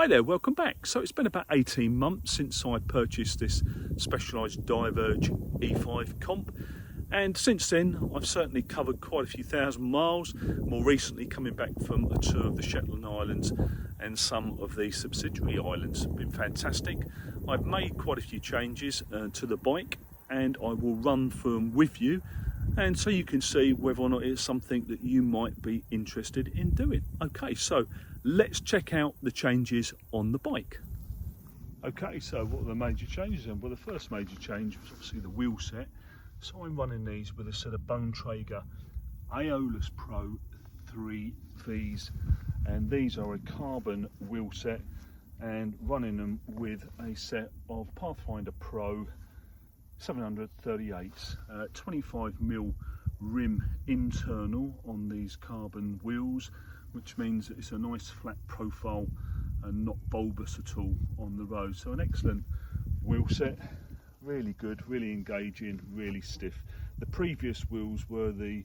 Hi there, welcome back. So it's been about 18 months since I purchased this Specialized Diverge E5 Comp, and since then I've certainly covered quite a few thousand miles, more recently coming back from a tour of the Shetland Islands and some of the subsidiary islands. Been fantastic. I've made quite a few changes to the bike, and I will run through them with you, and so you can see whether or not it's something that you might be interested in doing. Okay, so let's check out the changes on the bike. Okay, so what are the major changes then? Well, the first major change was obviously the wheel set. So I'm running these with a set of Bontrager Aeolus Pro 3Vs, and these are a carbon wheel set, and running them with a set of Pathfinder Pro 738s, 25mm rim internal on these carbon wheels, which means that it's a nice flat profile and not bulbous at all on the road. So an excellent wheel set, really good, really engaging, really stiff. The previous wheels were the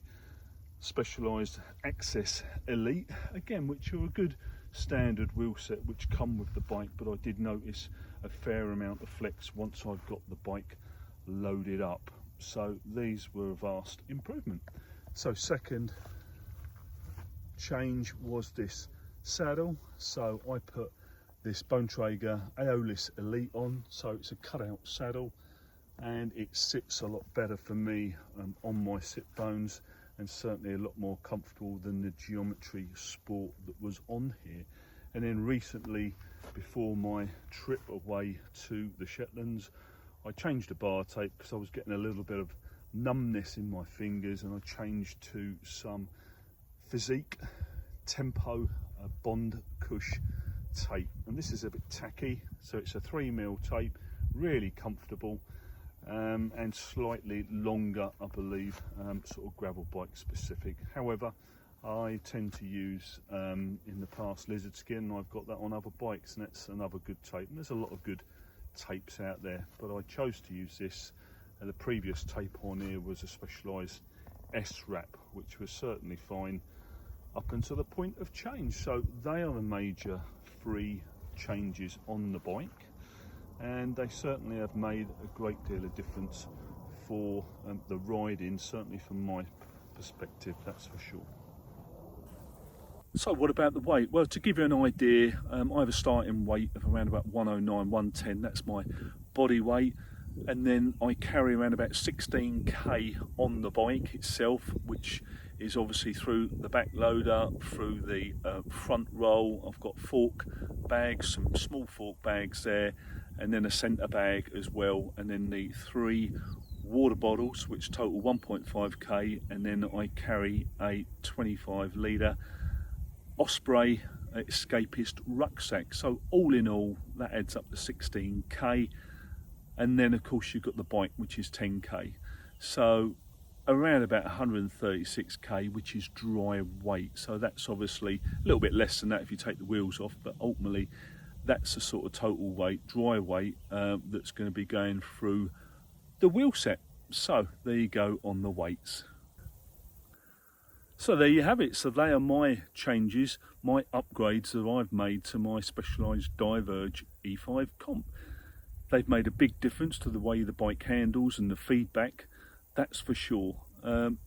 Specialized Access Elite, again, which are a good standard wheel set which come with the bike, but I did notice a fair amount of flex once I've got the bike loaded up. So these were a vast improvement. So second change was this saddle. So I put this Bontrager Aeolus Elite on, so it's a cutout saddle and it sits a lot better for me on my sit bones, and certainly a lot more comfortable than the Geometry Sport that was on here. And then recently, before my trip away to the Shetlands, I changed the bar tape because I was getting a little bit of numbness in my fingers, and I changed to some Fizik Tempo Bondcush tape, and this is a bit tacky, so it's a 3mm tape, really comfortable, and slightly longer, I believe, sort of gravel bike specific. However, I tend to use in the past lizard skin, and I've got that on other bikes, and that's another good tape, and there's a lot of good tapes out there, but I chose to use this. The previous tape on here was a Specialized S-Wrap, which was certainly fine up until the point of change. So they are the major three changes on the bike, and they certainly have made a great deal of difference for the riding, certainly from my perspective, that's for sure. So what about the weight? Well, to give you an idea, I have a starting weight of around about 109, 110, that's my body weight, and then I carry around about 16k on the bike itself, which is obviously through the backloader, through the front roll. I've got fork bags, some small fork bags there, and then a centre bag as well, and then the 3 water bottles, which total 1.5k, and then I carry a 25 litre Osprey Escapist rucksack. So all in all, that adds up to 16k, and then of course you've got the bike, which is 10k. So around about 136k, which is dry weight. So that's obviously a little bit less than that if you take the wheels off, but ultimately that's the sort of total weight, dry weight, that's going to be going through the wheel set. So there you go on the weights. So there you have it. So they are my changes, my upgrades that I've made to my Specialized Diverge E5 Comp. They've made a big difference to the way the bike handles and the feedback, that's for sure.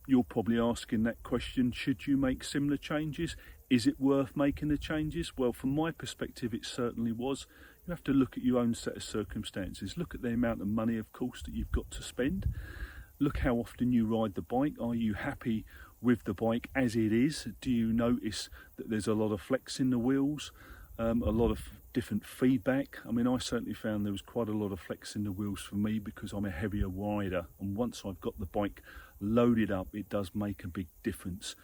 You're probably asking that question, should you make similar changes? Is it worth making the changes? Well, from my perspective, it certainly was. You have to look at your own set of circumstances. Look at the amount of money, of course, that you've got to spend. Look how often you ride the bike. Are you happy with the bike as it is? Do you notice that there's a lot of flex in the wheels, a lot of different feedback? I mean, I certainly found there was quite a lot of flex in the wheels for me because I'm a heavier rider, and once I've got the bike loaded up, it does make a big difference.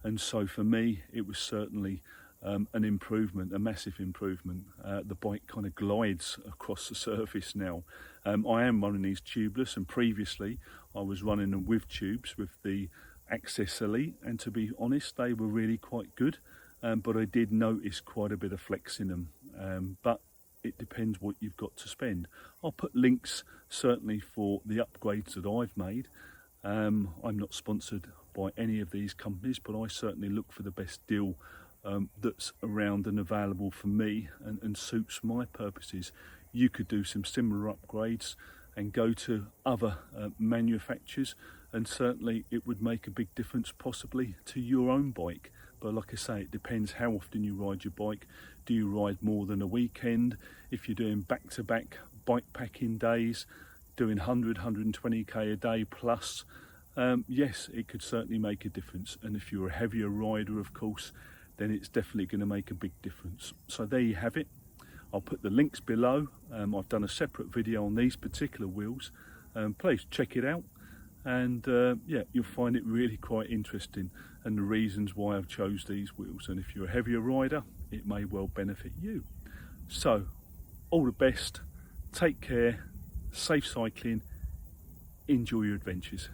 And so for me, it was certainly an improvement, a massive improvement. The bike kind of glides across the surface now. I am running these tubeless, and previously I was running them with tubes with the Access Elite, and to be honest, they were really quite good, but I did notice quite a bit of flex in them, but it depends what you've got to spend. I'll put links certainly for the upgrades that I've made. I'm not sponsored by any of these companies, but I certainly look for the best deal that's around and available for me and suits my purposes. You could do some similar upgrades and go to other manufacturers, and certainly it would make a big difference possibly to your own bike. But like I say, it depends how often you ride your bike. Do you ride more than a weekend? If you're doing back-to-back bikepacking days, doing 100-120k a day plus, yes, it could certainly make a difference. And if you're a heavier rider, of course, then it's definitely going to make a big difference. So there you have it. I'll put the links below. I've done a separate video on these particular wheels. Please check it out, and yeah, you'll find it really quite interesting, and the reasons why I've chose these wheels. And if you're a heavier rider, it may well benefit you. So all the best, take care, safe cycling, enjoy your adventures.